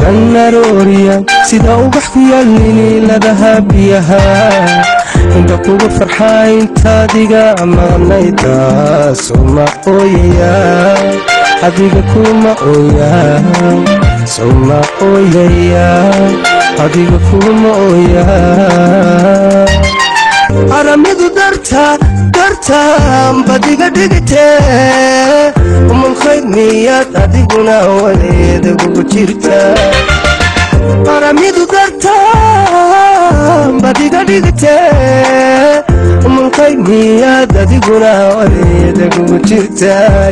الناروريا سيدا وبحكي اللي لدها بيها انت كوب فرحاين تاديقا مغنيتا سوما اويا حديقا كوما اويا سوما اويا حديقا كوما اويا عرميدو درتا بديقا ديقتي ومن خير ميات أديقنا وليد وجيرتا عرميدو درتا بديقا ديقتي ومن خير ميات أديقنا وليد وجيرتا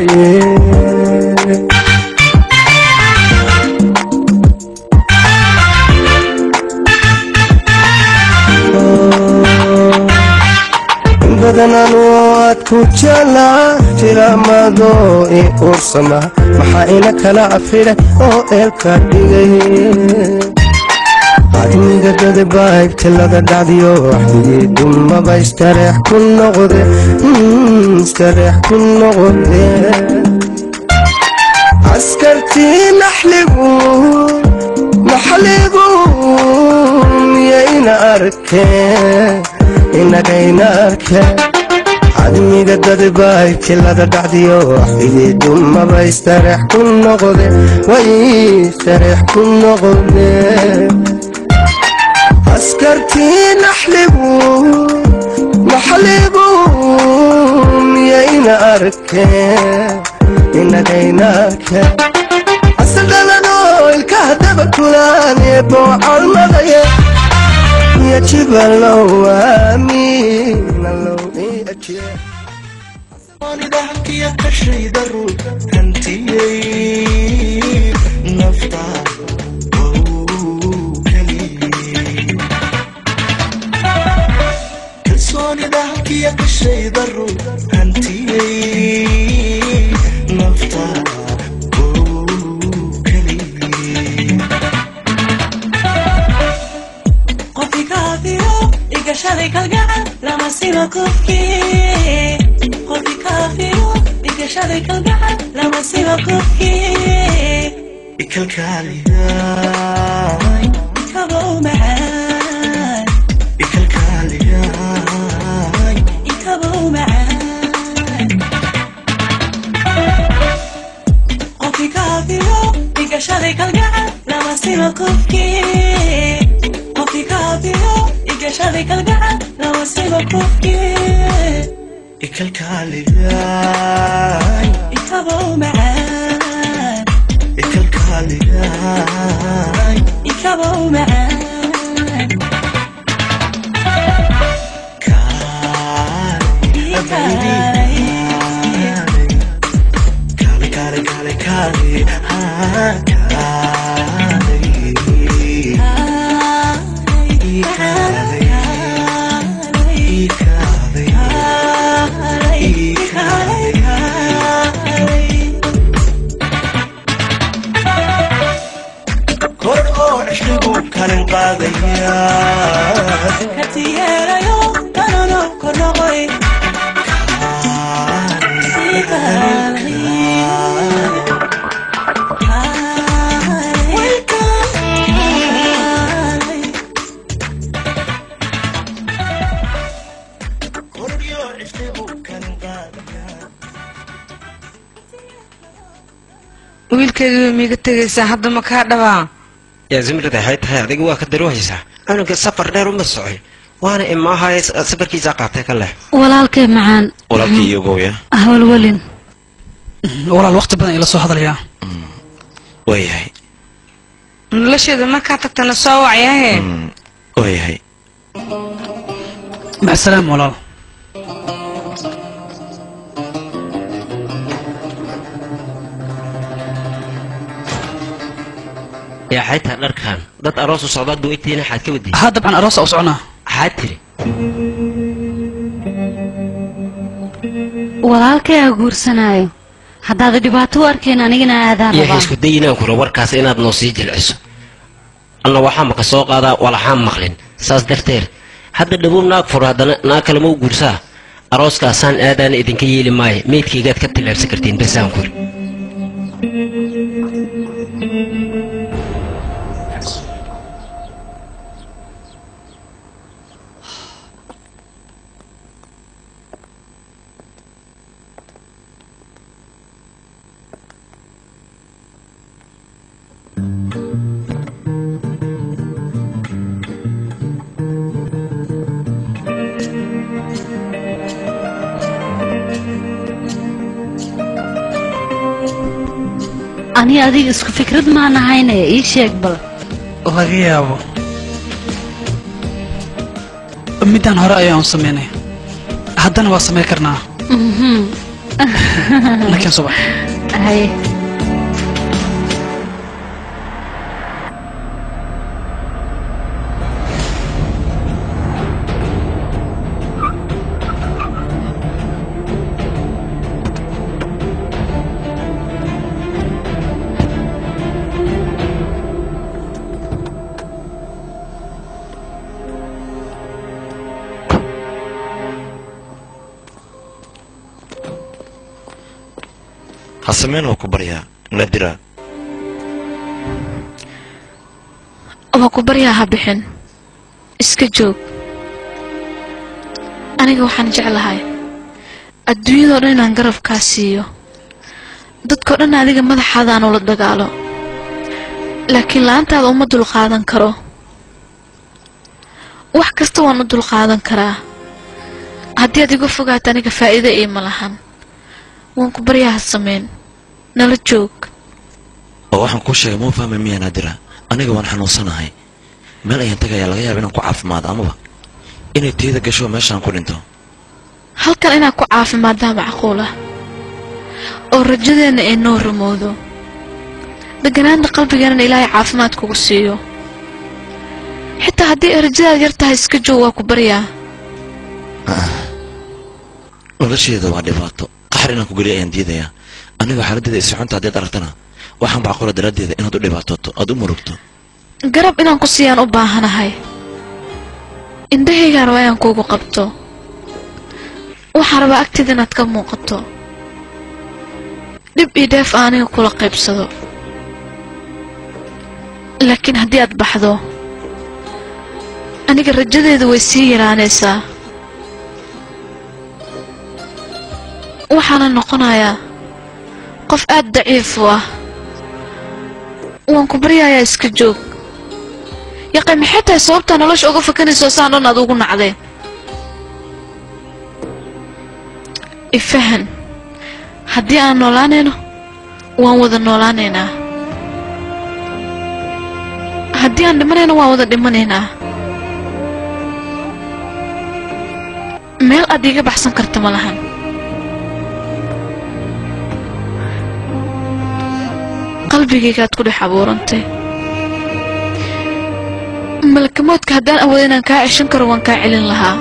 بدنا نواد كوتشالا ترامادو إيه أرسما محاينا كلا عفيرة أو الكاديغي عدمي قد بايك تلا قد عديو وحدي دم ما بيستريح كل نغضي استريح كل نغضي عسكرتي محلقون يا إنا أركي إنك إنك عدمي قد بايك كلا قد عديو وحيدي دم ما بيستريح كل نغضي ويستريح كل نغضي عسكرتي محلبون يا إنا أركي إنك إنك أسل دلانو الكهدب كلان يبوع المغيب يا جبل أمين اللوني أجي أنا ضحك يا كشري درو أنتي نفتا كسوني ضحك يا كشري درو أنتي نفتا شريك القعد لما سيما كفكي قلبي كافيو بك شريك القعد لما سيما كفكي إكل كالياي إكبو معاي إكل كالياي إكبو معاي قلبي كافيو بك شريك القعد لما سيما كفكي قلبي كافيو شريك القعد لو سيبك وفكي إكل كالياي إكبو معاي إكل كالياي إكبو معاي كالي كالي كالي كالي كالي كان قاضيا كتيرا يوم كانوا كنوي wiilkeedu miiga tagaysaa hadda ma kaa dhabaa يا زمرة هاي هذيك واحد دروهيسا أنا كسفر دار ومسعي وأنا إما هاي سفر كي زقاتك الله walaalkay macaan walaalkii iyo gooya ahwal walin walaal waqti badan ila soo hadalaya wayahay nolosheeda markaa tagtana soo wacyahe wayahay mac salaam walaal يا حيتها الأركان ضد أراس وصعدات دويتين حد كودي هذا طبعا أراس أو صعنا حاتري walaalkay guursanaayo haddaad dhibaato u arkeen anigana aadaan يا هيش كدينا كنا وركاس إنا بنصيج العسو أنا وحام كسوق هذا ولا حام مخلين ساس درتير حتى الدبوم ناكفر هذا ناكل مو جرسا أراس كاسان آدان إذن كي لماي ميت كي جات كتلعب سكرتين بس أنكر ani adiga isku fikrad ma nahaynaya ii sheeg bal laga yaabo midaan hore ayaan sameynay haddana waa sameyn karnaa laakiin subax hay hasameen waa ku baryaa nadira waa ku baryaa ha bixin iska joog aniga waxaan jeclahay adduunyadoo dhan inaan garabkaa siiyo dadkoo dhan adiga madaxaadaan ula dagaalo laakiin la'aantaada uma dulqaadan karo wax kasta waan u dulqaadan karaa haddii aad iga fogaato aniga faa'iido iima lahan waan ku baryaa ha sameyn nala joog oo waxaan kuu sheegay muu fahmay miyaa naadira aniga waan xanuunsanahay meel ayaan tagayaa laga yaaba inaan ku caafimaado amaba inay tiyada gasho meeshaan ku dhinto halkan inaad ku caafimaaddaa macquul ah oo rajadeenna ay noo rumowdo deganaanta qalbigeennana ilaahay caafimaad kugu siiyo xitaa haddii ay rajadaad yar tahay iska joog waa ku baryaa nolosheeda waa dhibaato qaxar inaan ku geliya ayaan diidayaa aniga xaaladdeeda isi xunta haddaad aragtana waxaan macquula daraaddeeda inaad u dhibaatooto aad u murugto garab inaan ku siiyaan u baahanahay indhahaygaan waa inaan kuugu qabto waxaan rabaa agteeda inaad ka muuqato dhib iyo dheef aaniga kula qaybsado laakiin haddii aad baxdo aniga rajadeedu way sii yaraanaysaa waxaana noqonayaa qof aad daciif u ah waan ku baryayaa iska joog yaqay maxay tahay sababtaa nolosha uga fakanayso saan dhan aad ugu nacdeen ifahan haddii aan noolaanayno waan wada noolaanaynaa haddii aan dhimanayno waan wada dhimanaynaa meel aad iiga baxsan karta ma lahan qalbigaygaad ku dhex abuurantay malakamoodka haddaan awoodo inaan kaa ceshan karo waan kaa celin lahaa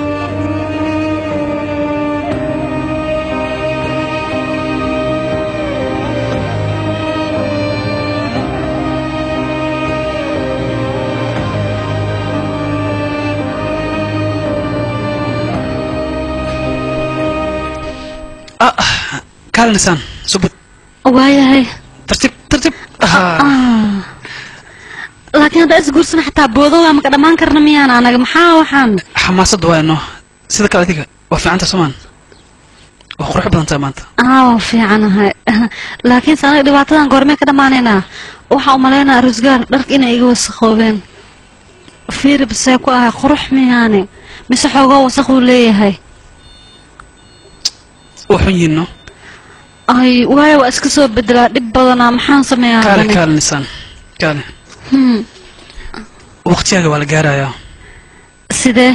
kaalnisaan subud waayahay tartiib tartiib laakiin haddaa isguursana xataa boodowaa maka dhammaan karna miyaan anaga maxaa waxaan xamaasadda waa inoo sida kale adiga waa fiicanta somaan waa qurux badan tahay maanta waa fiicanahay laakiinse anaga dhibaatadan goormee ka dhammaanaynaa waxaa u malaynaa rusgaar dharka inay iga wasakhoobeen fiiri basee ku ahay qurux miyaane mise xoogoo wasakuu leeyahay waxun yiino ay waayo waa iska soo bedelaa dhib badanaa maxaan sameeyaa kaale kaale nisaan kaale waqtigaaga waa la gaarayaa sidee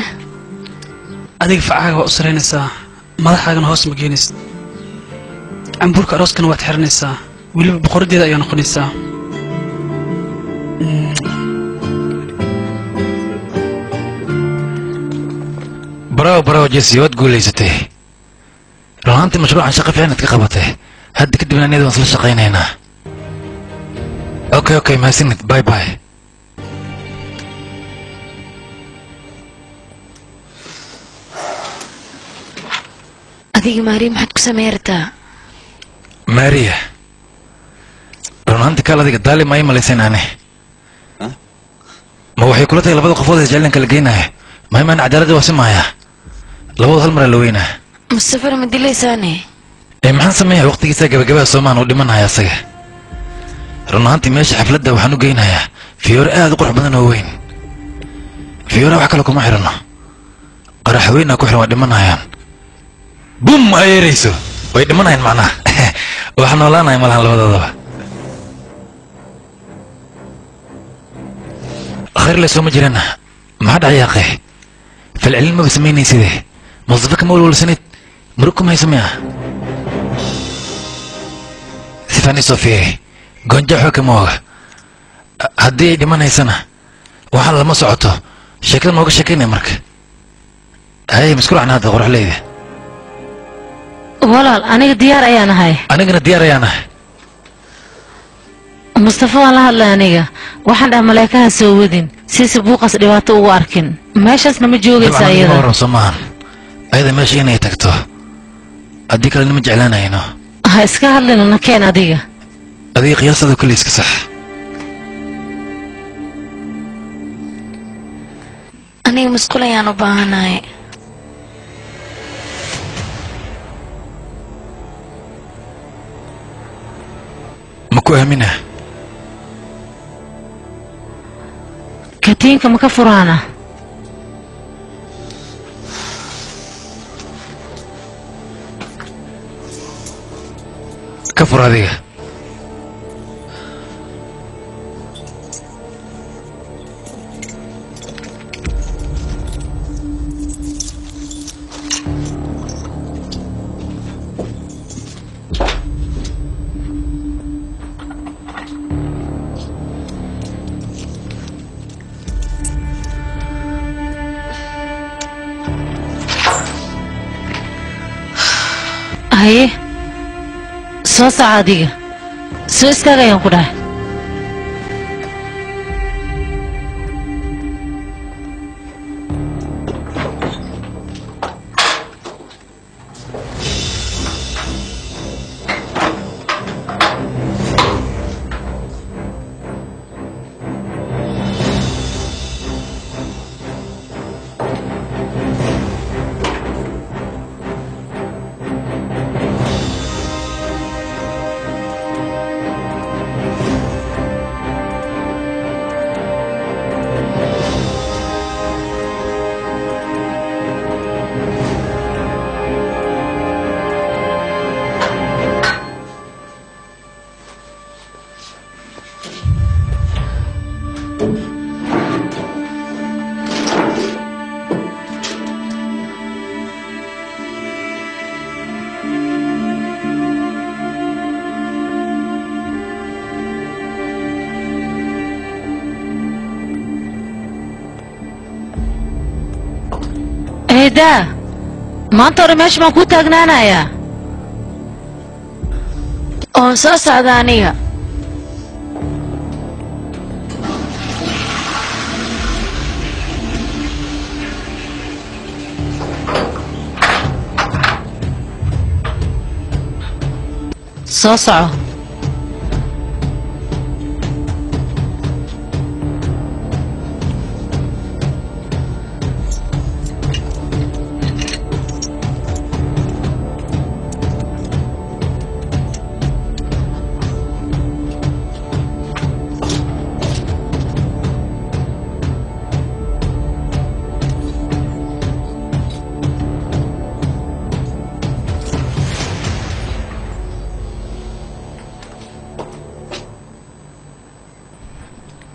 adiga facaaga waa u saraynaysaa madaxaagana hoos ma geenaysid cambuurka arooskana waad xiranaysaa weliba boqoradeeda ayaa noqonaysaa bravo jesi waad guulaysatay runaantii mashruucan shaqo fiicnaad ka qabatay hadda kadibna aniyada waan isla shaqaynaynaa okay mahadsanid bye adiga maariya maxaad ku sameyrtaa maariya runaantii kaal adiga daali ma ii malaysan ane ma waxay kula tahay labada qofood ee jeclan kala geynaya mahimaan cadaaladda waa simaaya labadu hal maraa la weynaa musafar ma dilaysaane maxaan sameeyaa waqtigiisa gabagabada soomaan uu dhimanaya asaga runaantii meesha xafladda waxaan u geynayaa fiyoore aad u qurux badan oo weyn fiyooraha wax kale kuma xidhanno qarax weynaa ku xihan waa dhimanayaan bum ay yeerayso way dhimanayaan macnaha wax noolaanaya malahan labadoodaba خير لي سوما جيرنا ما حد عياقه فالعلم ما بسميني سيده موظفك مول ولا سنة مركم هي سميها سيفاني صوفيه قنجة حكموه هدي دمان هي سنة وحال لما سعوته شكل موقع شكلني مرك هاي مسكور عن هذا غروح ليه ولا أنا ديار أيانا هاي أنا قلنا ديار أيانا مصطفى والله الله أنيقا waxaan dhahay malaa'ikaha soo wadin si buuqas dhibaato ugu arkin meeshaasna ma joogaysa ayada ma soomaan ayada meesha inay tagto adii kale ma jeclaanayno ha iska hadlina nakeen adiga qiyaasada kulli iska sax aniga musqul ayaan u baahanahay ma ku aamina katiinka ma ka furaana ka fur adiga haye soo saca adiga soo istaaga ayaan ku dhahay هيدا ما انت رميش ما كنت اغنانا يا soo socda aniga soo soco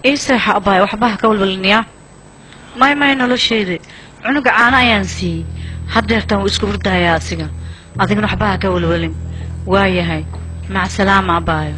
إيش راح أباي وحبها كول بالنيا ما نلشيدي عنق عانا ينسي حد يرتم ويسكبر دايا سيجا أظن وحبها كول بالين واي هاي مع السلامة أباي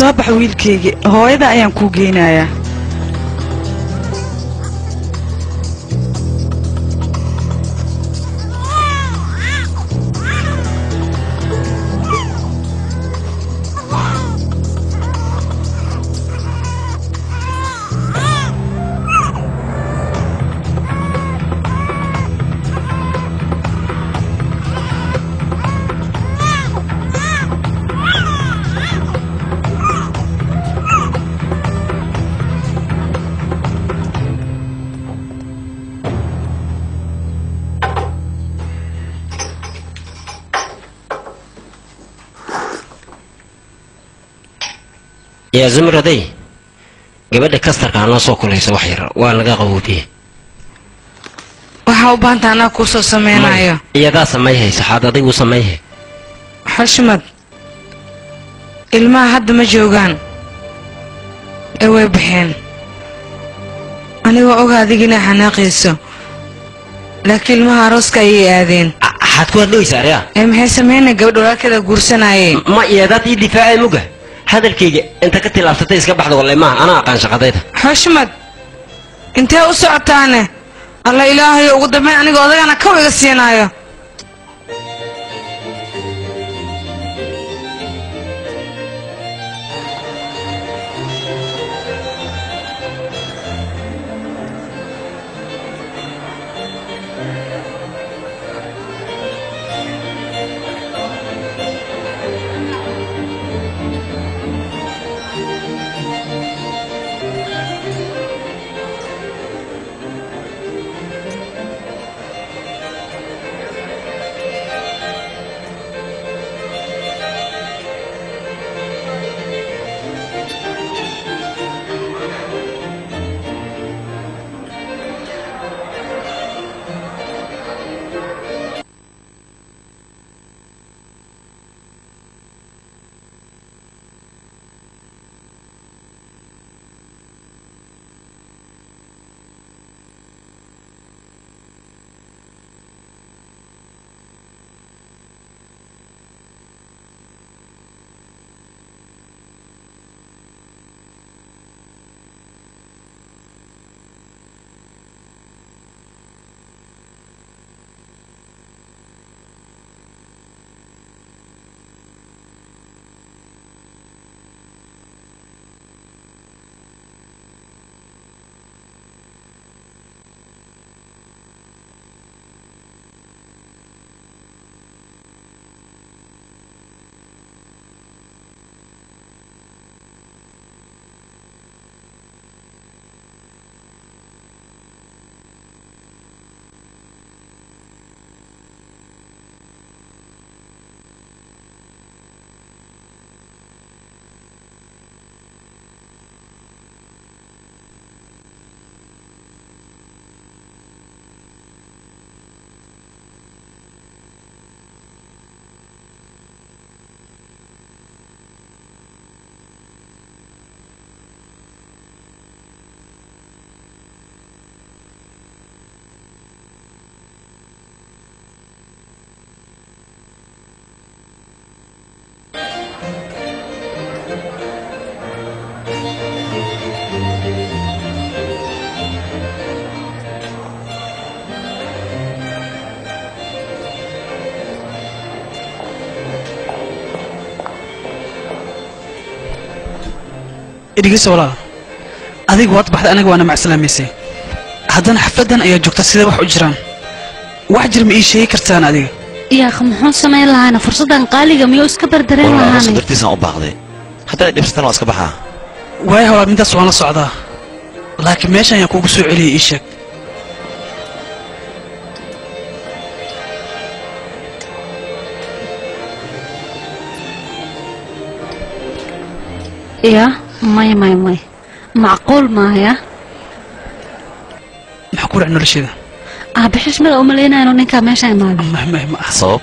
صباح ويلكيجي هو إذا أيام كوجينايا yaa zumraday gabadha kastarka anoo soo kulaysa wax yar waa laga qaboobiyey waxaa u baahanta anaa kuu soo sameynayo iyadaa samayhaysa xaad adigu samayhe xushmad ilmaha hadda ma joogaan ee way baxeen anigoo oga adiga inaa xanaaqayso laakiin ilmaha arooska ayay aadeen xaad ku hadlooysa aryaa ee maxay sameynay gabadh walaalkeeda guursanayeen ma iyadaad ii difaacay muga hadalkayga inta ka tilaabsatay iska baxda wallahi maaha anaa aqaan shaqadayda xushmad intee u socotaane alla ilaahayo ugu dambeyn aniga odagana kaw iga siinaayo إدريس ولا أذيك وات بحث أنا وأنا مع سلاميسي هذا حفلة أيا جوكتا سيدا وح أجران وحجر مئي شيء كرتان أذيك يا أخي محمد سمين لهانا فرصة قالي ميو اسكبر درين والله لهانا صبرتي سان أباغدي حتى لبستان واسك بحا واي هو من سؤال الصعداء لكن ماشي يكون بسوء عليه إيشك يا ماي معقول ما هي محكور عنه لشيء بحش من أملينا إنه نكا ماشي ما ما صوب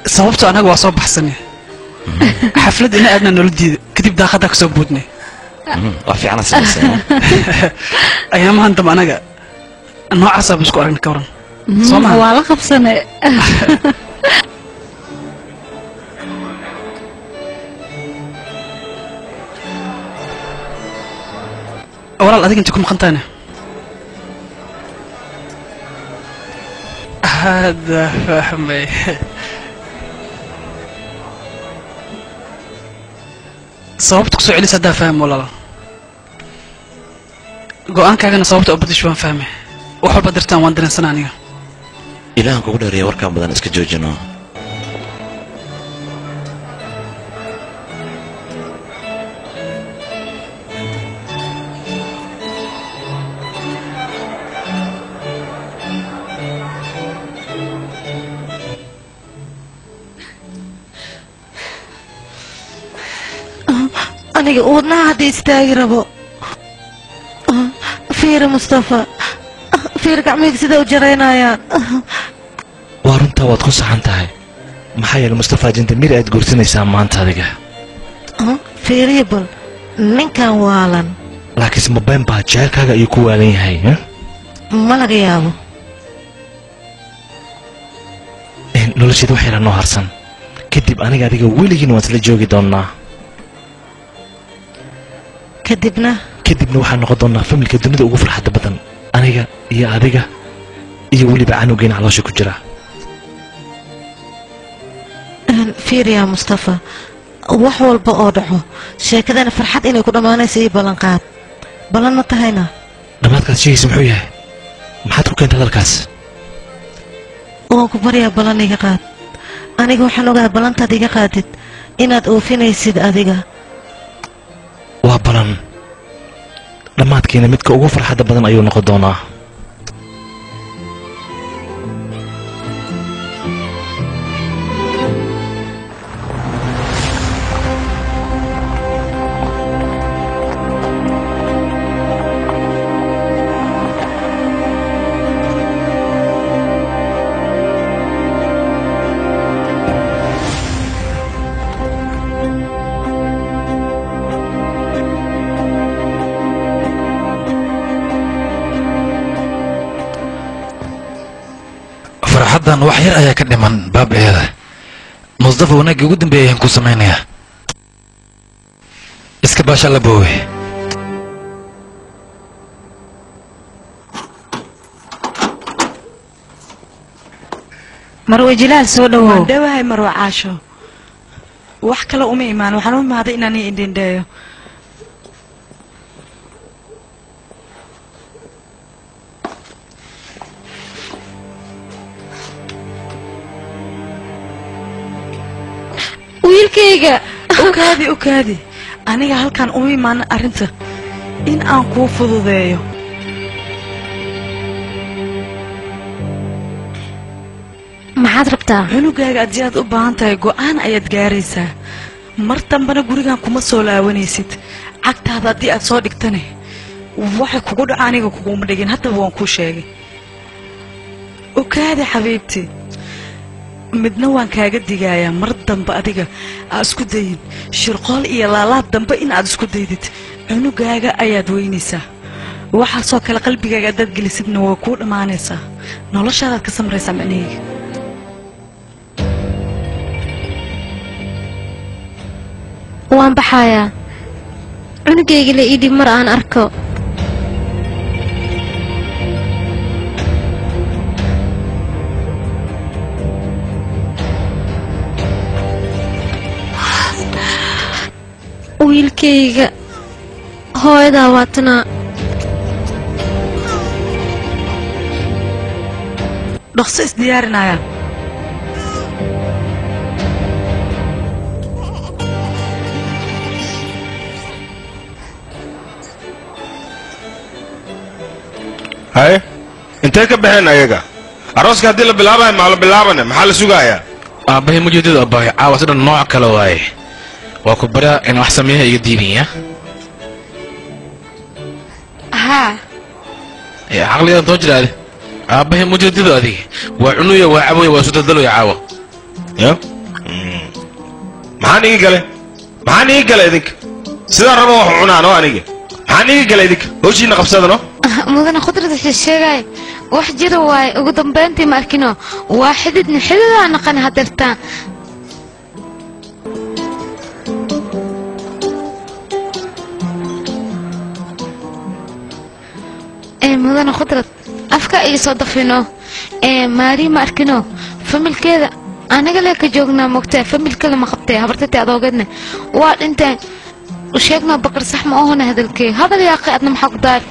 صوبته أنا وصوب حسني حفلة إنا أدنى نولدي كتب داخلك صوبتني وفي عنا سلسلة أيامها أنت أنا نوع عصب بسكو أرن كورن هو على خبصنا والله أديك أنتكم خنتانة هذا فهمي صوبتك سؤالي سدا فاهم ولا لا قوان كاغنا صوبت أبدش وان فاهمي وحول بدرتان وان درن سنانيا إلهان كقول ريا وركان بدن اسك جوجنا aniga wadnaha haddii istaagi rabo fiiri mustafa fiiri gacmihii sida u jaraynayaan waa runtaa waad ku saxan tahay maxaa yeelay mustafa jindamir aad guursanaysaa maanta adiga fiiriya bal ninkan waalan laakiinse mabayn baa jecelkaaga ayuu ku waalan yahay ma laga yaabo nolosheeda wax yaraa noo harsan kadib aniga adiga weligiin waan isla joogi doonnaa kadibna waxaan noqon doonnaa familka dunida ugu farxadda badan aniga iyo adiga iyo weliba canugeena caloosha ku jira fiiriya mustafa wax walba oo dhaco sheekadana farxad inay ku dhammaanayso iyo ballanqaad ballan ma tahayna dhammaadkaad sheegaysa muxuu yahay maxaad ku keenta hadalkaas waan ku baryaa ballan iga qaad aniga waxaan ogahay ballantaad iga qaadid inaad oofinaysid adiga waa balan dhammaadkiina midka ugu farxadda badan ayuu noqon doonaa farxaddan wax yar ayaa ka dhiman baabaeeda mustafa wanaagii ugu dambeeyay ayaan ku samaynayaa iska baasha la boowe marwe jilaal soo dhawow waan dhawahay marwe caasho wax kale uma imaan waxaan u imaaday inaan ii indhindheeyo wiilkayga ukaadi aniga halkan uma imaan arrinta in aan kuu fududeeyo maxaad rabtaa cunugaaga haddii aad u baahan tahay go'aan ayaad gaaraysaa mar dambana gurigan kuma soo laawanaysid cagtaada haddii aad soo dhigtane waxay kugu dhaco aniga kuguma dhigin haddaba waan kuu sheegay ukaadi xabiibtii midna waan kaaga digayaa mar dambe adiga aa isku dayin shirqool iyo laalaad dambe in aad isku daydid cunugaaga ayaad weynaysaa waxaasoo kale qalbigaaga haddaad gelisidna waa kuu dhammaanaysaa noloshaadaad ka samraysaa macnaheyga waan baxayaa cunugayga la ii dhib mar aan arko wiilkayga hooyadaa waatanaa dhaqso isdiyaarinaya haye intee ka baxeen ayaga arooska haddii la bilaabayo maa la bilaabane maxaa la sugayaa aabbahay mujeedadu abbaahay caawa sidhan nooc kale waaye waa ku baryaa in wax sameeyaha iga diidaya haa caqligadan too jiraade aabbahay mujeedadu adiga waa cunuya waa caboya waa sudaldaloya caawa yo maxaan igi gale idinka sidaan raba wax cunaan oo aniga maxaan igi gale idinka howshiina qabsadano mudana khudrada sheegay wax jira waaye ugu dambeyntii ma arkino waa xididaa naqan hadeertaan mudana khudrad afka iga soo dafino maari ma arkino familkeeda anaga lee ka joognaa mogtaa familkale ma qabtee habartati adoogeedna waa dhinteen sheegnaa bakar sax ma ohona hadalkee hadal yaaqi adna maxaa ku daari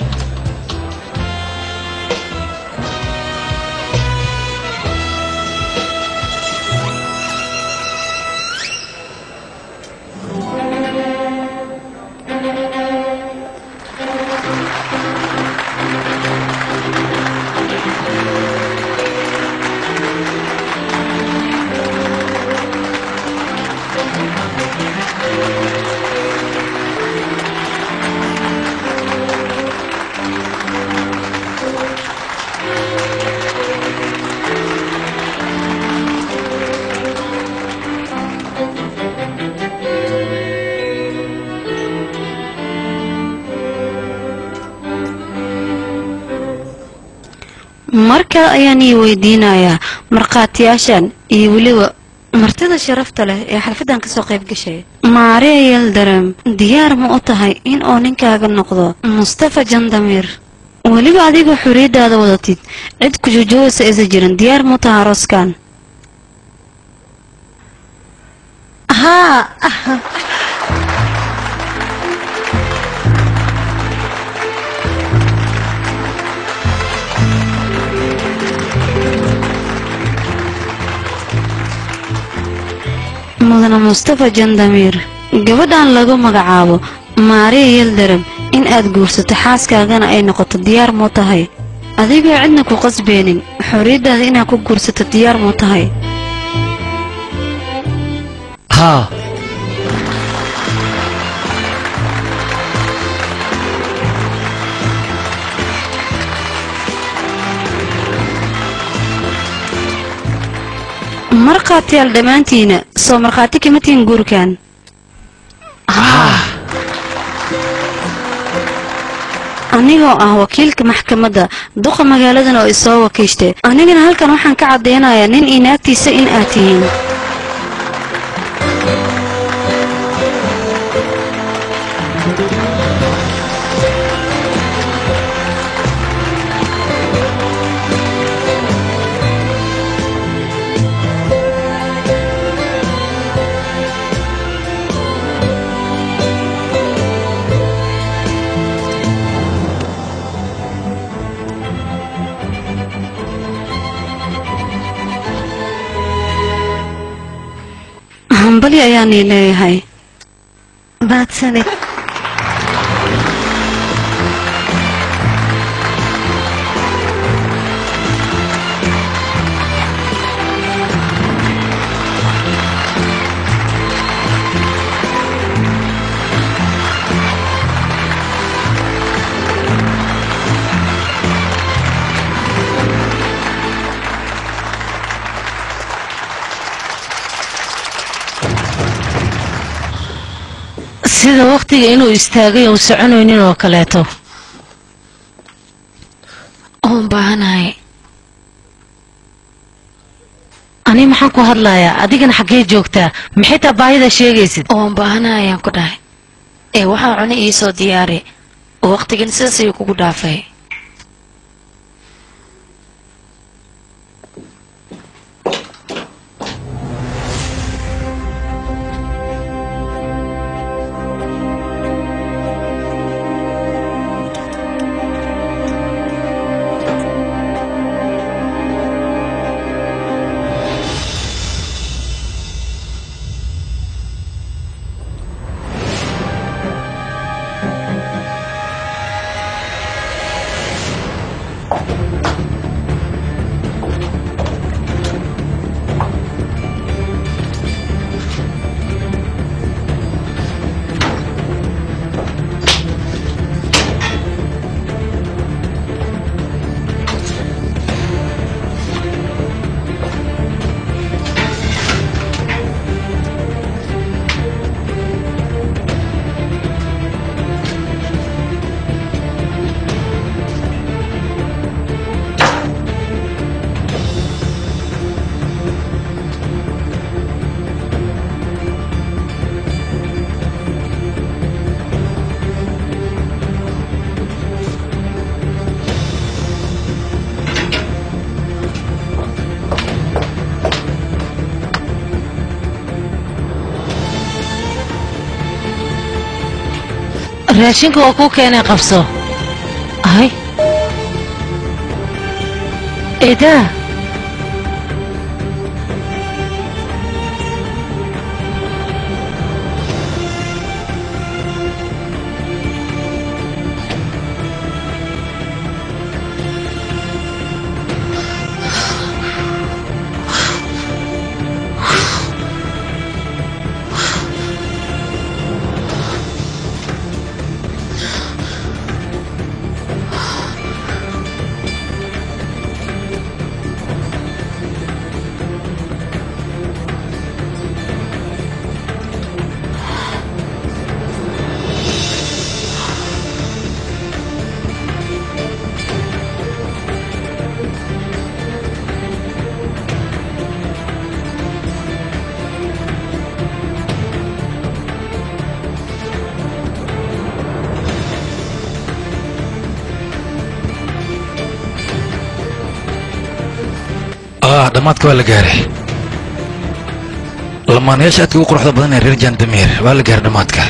marka ayaan ii weydiinayaa markhaatiyaashan iyo weliba martida sharafta leh ee xalfadan ka soo qayb gashay maariya yeldaram diyaar ma u tahay in uu ninkaaga noqdo mustafa jandamir weliba adigoo xuriyadaada wadatid cid ku joojooysa aysan jirin diyaar ma u tahay arooskan haa mudana mustafa jandamir gabadhan lagu magacaabo maariya yeldaram in aad guursato xaaskaagana ay noqoto diyaar muu tahay adigoo cidna ku qasbeenin xorriyaddaada inaad ku guursato diyaar muu tahay haa markhaatiyaal dhammaantiina soo markhaati kama tihin guurkan anigoo ah wakiilka maxkamadda duqa magaaladan oo isoo wakiishtay anigana halkan waxaan ka caddaynayaa nin iyo naagtiisa in aad tihiin hambali ayaan ii leeyahay baadsanid sida waqtiga inuu istaagay oo soconaynin oo kaleeto oon baahanahay ani maxaan ku hadlayaa adigana xaggee joogtaa maxay taa baahida sheegaysid oon baahanahay ayaan ku dhahay ee waxaa cuni ii soo diyaari oo waqtigan sidaas ayuu kugu dhaafay raashinka oo kuu keenay qabso ay eedaa dhammaadka waa la gaaray lamaanayaasha aadka ugu quruxda badan ee reer jaandamiir waa la gaaray dhammaadka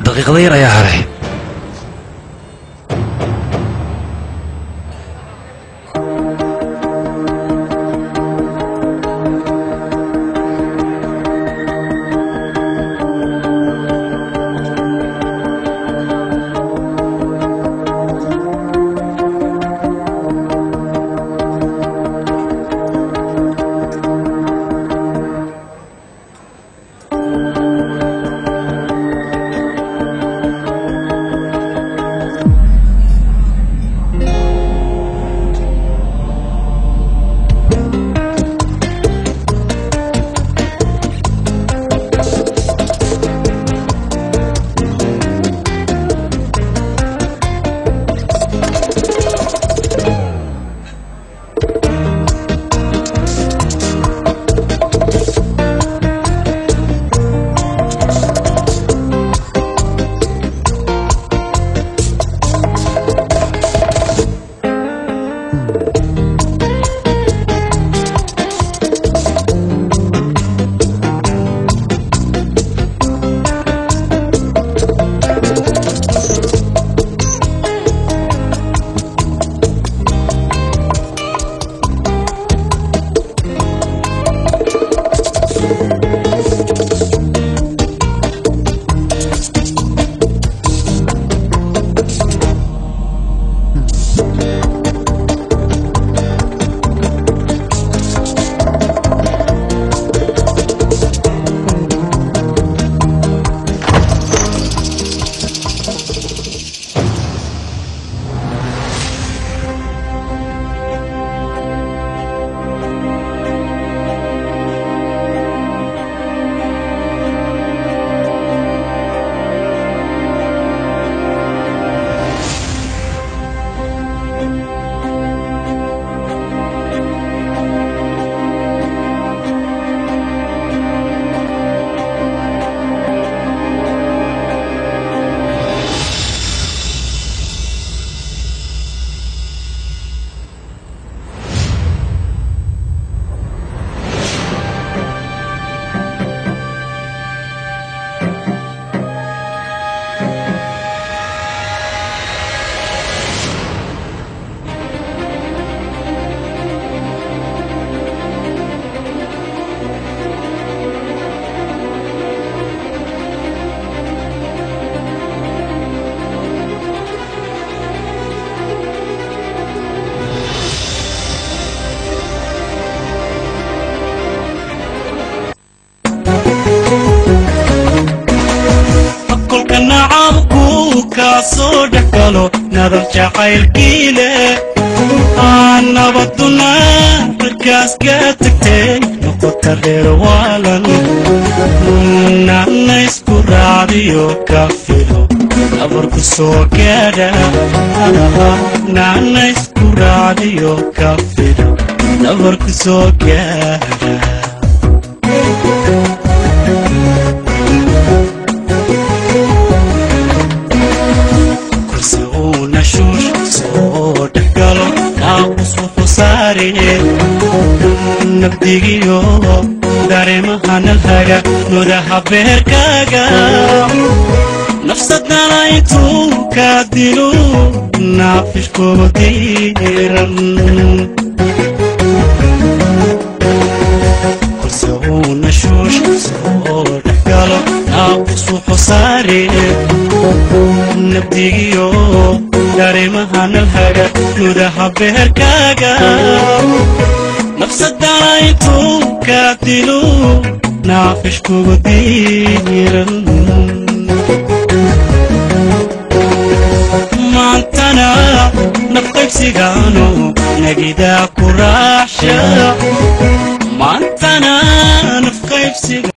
daqiiqada yar ayaa haray soo dhaxalo nadal jacaylkiile ana baduna markaas ka tagtay noqota reer waalan nana isku raadiyo ka filo nabarku soo gaadha nana isku raadiyo ka filo nabarku soo gaadha nabdigiyo dareemahan alhaga nudaha beerkaaga nafsadana intuu ka dilo naafishkooda diiran kurse uu nashuush soo dhexgalo naaqusu xusaare nabdigiyo dareemahan alhaga nudaha beerkaaga nafsadana intuu ka dilo naafishkooda diiran maantana nafqaybsigaano nagidaa ku raaxsha maantana nafqaybsiga